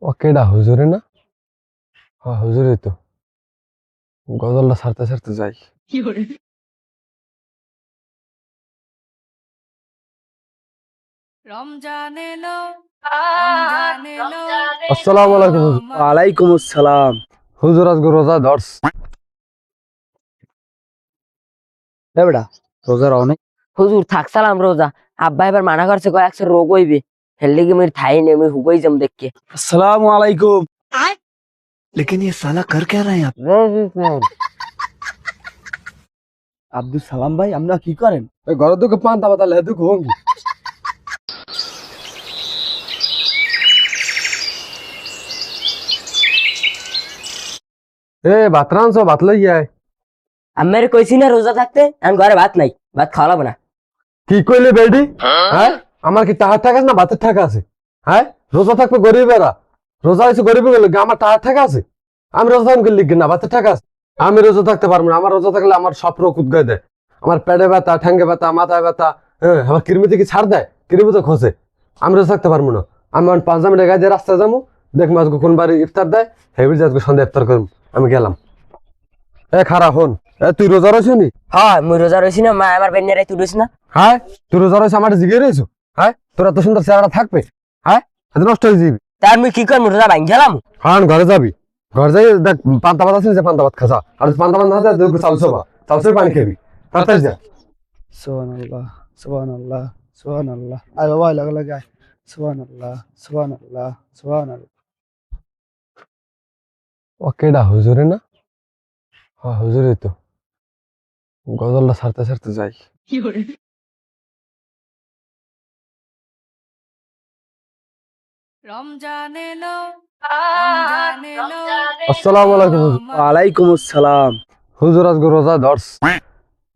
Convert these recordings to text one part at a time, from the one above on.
ও কেডা হুজুরে না? হ্যাঁ হুজুরই তো। গজলটা ছাড়তে ছাড়তে যাই। রমজান এলো, রমজান এলো, আসসালামু আলাইকুম হুজুর। ওয়ালাইকুম আসসালাম। হুজুর আজকে রোজা ধরস। এ বেটা, রোজার অনেক। হুজুর থাকসালাম রোজা। আব্বা এবার মানা করছে কয় একশো রোগ হইবে, হেললে কি মেয়ের থাই নেই আমি হুগই যাম দেখকে। আসসালামু আলাইকুম। लेकिन ये साला कर क्या रहे हैं आप? আব্দুল সালাম ভাই, আপনারা কি করেন? এই ঘরের দুঃখে পান্তা পাতা লেহে দুঃখ হঙ্গি। ভাত রাঁধছো, ভাত লই আয়। আমি কইছি না রোজা থাকতে, এখন ঘরে ভাত নাই, ভাত খাওয়া লাগবে না। কি কইলে বেডি? হ্যাঁ, আমার কি টাহার টাকা আছে না ভাতের টাকা আছে? হ্যাঁ, রোজা থাকবে গরিবেরা। রোজা হয়েছে গরিবের গেলে আমার টাহার টাকা আছে। আমি রোজা থাকলে লিখি না ভাতের টাকা আছে। আমি রোজা থাকতে পারবো না। আমার রোজা থাকলে আমার সব রোগ উদ্গায় দেয়। আমার পেটে ব্যথা, ঠ্যাঙ্গে ব্যথা, মাথায় ব্যথা। হ্যাঁ, আমার কৃমিতে কি ছাড় দেয়? কৃমি তো খসে। আমি রোজা থাকতে পারবো না। আমি 5 মিনিট গায়ে দিয়ে রাস্তায় যাবো, দেখবো আজকে কোন বাড়ি ইফতার দেয়, হেবির আজকে সন্ধ্যা ইফতার করবো। আমি গেলাম। খারাপ হন। তুই রোজা রয়েছ নি? হ্যাঁ মুই রোজা রয়েছি না, মা আমার বেন্যারাই তুই রয়েছি না। হ্যাঁ, তুই রোজা রয়েছে আমার জিগে রয়েছো? হ্যাঁ, তোর এত সুন্দর চেহারা থাকবে? হ্যাঁ, এত নষ্ট হয়ে যাবি। তার মুই কি করবো, রোজা ভাঙ গেলাম। হ্যাঁ, ঘরে যাবি। ঘরে যাই দেখ পান্তা ভাত আছে, যে পান্তা ভাত খাসা। আর পান্তা ভাত না থাকে চালসোবা, চালসোর পানি খাবি। তাড়াতাড়ি যা। সুবহানাল্লাহ, সুবহানাল্লাহ, সুবহানাল্লাহ। আয় বাবা, লাগা লাগা। সুবহানাল্লাহ, সুবহানাল্লাহ, সুবহানাল্লাহ। ও কেডা হুজুরে না? হ্যাঁ হুজুরই তো। গজলটা ছাড়তে ছাড়তে যাই। রমজান এলো, রমজান এলো, আসসালামু আলাইকুম হুজুর। ওয়ালাইকুম আসসালাম। হুজুর আজকে রোজা ধরস।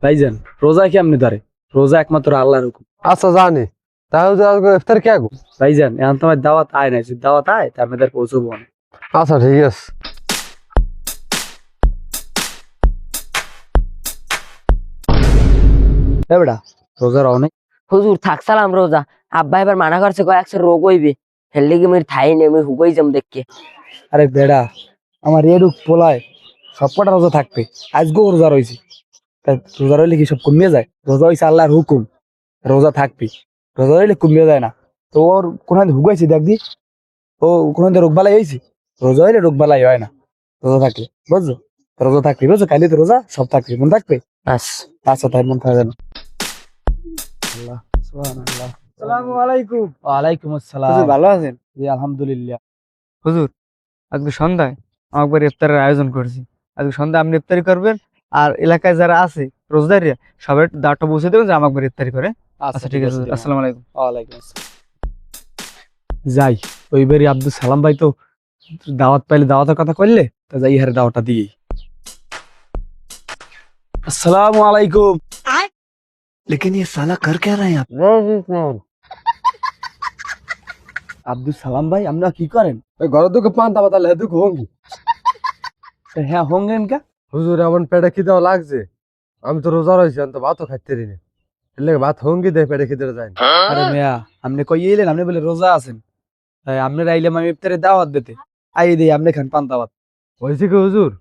ভাইজান, রোজা কি আপনি ধরে? রোজা একমাত্র আল্লাহর হুকুম। আচ্ছা জানি। তা হুজুর আজকে ইফতার কে আগো? ভাইজান, এখন তোমার দাওয়াত আয় নাই, যদি দাওয়াত আয় তা আপনাদের পৌঁছবো না। আচ্ছা ঠিক আছে। এ বেটা, রোজার অনেক। হুজুর থাকসালাম রোজা। আব্বা এবার মানা করছে কয় একশো রোগ হইবে, হেললে কি মেয়ের থাই নেই আমি হুগই যাম দেখকে। আরে বেড়া, আমার এরুক পোলায় সবকটা রোজা থাকবে, আজকেও রোজা রয়েছে। তা রোজা রইলে কি সব কমিয়ে যায়? রোজা হয়েছে আল্লাহর হুকুম, রোজা থাকবি। রোজা রইলে কমিয়ে যায় না। তো ওর কোন হুগাইছে দেখবি, ও কোন রোগ বালাই হয়েছে? রোজা হইলে রোগ বালাই হয় না, রোজা থাকলে, বুঝছো? রোজা থাকবি, বুঝছো? কাইলে তো রোজা, সব থাকবি, মন থাকবে। বাস। আচ্ছা, তাই মন থাকবে না। আল্লাহ, সুবহানাল্লাহ। আসসালামু আলাইকুম। ওয়ালাইকুম আসসালাম। ভালো আছেন? জি আলহামদুলিল্লাহ। হুজুর, আজকে সন্ধ্যায় একবার ইফতারের আয়োজন করেছি। আজকে সন্ধ্যায় আপনি ইফতারি করবেন, আর এলাকায় যারা আছে রোজদারিয়া সবাই দাওয়াতটা পৌঁছে দেবেন যে আমাকে ইফতারি করে। আচ্ছা ঠিক আছে, দিলাম। আসসালামু আলাইকুম। ওয়ালাইকুম আসসালাম। যাই, ওইবারই আব্দুল সালাম ভাই তো দাওয়াত পাইলে দাওয়াতের কথা কইলে, তা যাই হারে দাওয়াতটা দিই। আসসালামু আলাইকুম। लेकिन ये साला कर क्या रहे हैं आप? আব্দুল সালাম ভাই, আপনারা কি করেন? এই ঘরের দুঃখে পান্তা পাতা লেহে দুঃখ হঙ্গি। হ্যাঁ, হোঙ্গেন কা? হুজুর এমন পেটে খিদেও লাগছে। আমি তো রোজা রয়েছি, আমি তো ভাতও খাইতে পারি না। এলে ভাত হঙ্গি দেয়, পেটে খিদে যায় না। আরে মিয়া, আপনি কই এলেন? আপনি বলে রোজা আছেন। তাই আপনার আইলাম আমি ইফতারে দাওয়াত দিতে। আই দেই আপনি খান পান্তা ভাত। হয়েছে কি হুজুর,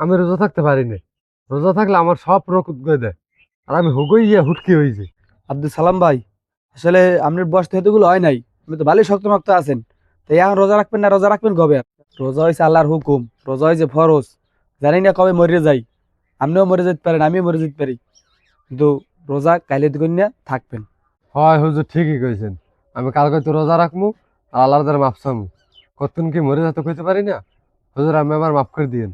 আমি রোজা থাকতে পারি না। রোজা থাকলে আমার সব রোগ উদ্গয় দেয়। আর আমি হুগই গিয়ে হুটকি হয়েছি। আব্দুল সালাম ভাই, আসলে আপনার বয়স তো এতগুলো হয় নাই, আপনি তো ভালোই শক্তমাক্ত আছেন। তাই এখন রোজা রাখবেন না, রোজা রাখবেন কবে? রোজা হয়েছে আল্লাহর হুকুম, রোজা হয়েছে ফরজ। জানি না কবে মরে যাই, আপনিও মরে যেতে পারেন, আমিও মরে যেতে পারি, কিন্তু রোজা কাইলে দিন না থাকবেন। হয় হুজুর, ঠিকই কইছেন। আমি কালকে তো রোজা রাখবো, আর আল্লাহর দ্বারা মাপ চামু। কতক্ষণ কি মরে যেতে কইতে পারি না। হুজুর আমি আমার মাফ করে দিয়েন।